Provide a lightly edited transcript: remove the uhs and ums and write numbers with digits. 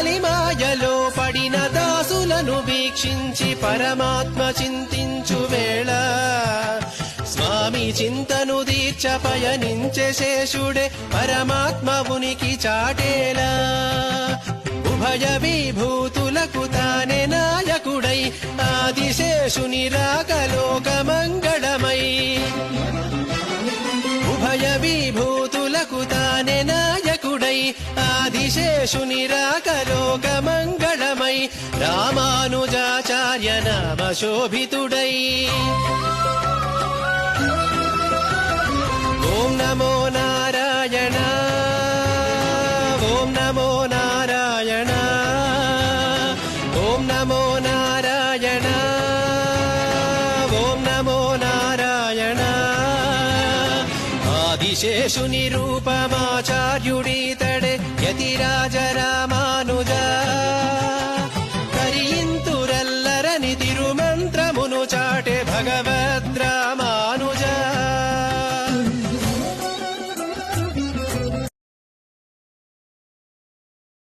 కలిమాయలో పడిన దాసులను వీక్షించి పరమాత్మ చింతించు వేళ స్వామి చింతను దీర్చ పయనించే శేషుడే పరమాత్మ ఉనికి చాటేలా ఉభయ విభూతులకు తానే నాయకుడై ఆదిశేషుని రాకలోక మంగళమై ఉభయ విభూతులకు తానే నాయకుడై ఆదిశేషుని రాకలోక మంగళమై రామానుజాచార్య నామ శోభితుడై ఓం నమో నారాయణ ఓం నమో నారాయణ ఓం నమో నారాయణ ఓం నమో నారాయణ ఆదిశేషుని రూపమాచార్యుడీతడే యతిరాజ రామానుజ కరియింతురల్లరని తిరుమంత్రమును చాటే భగవద్రామ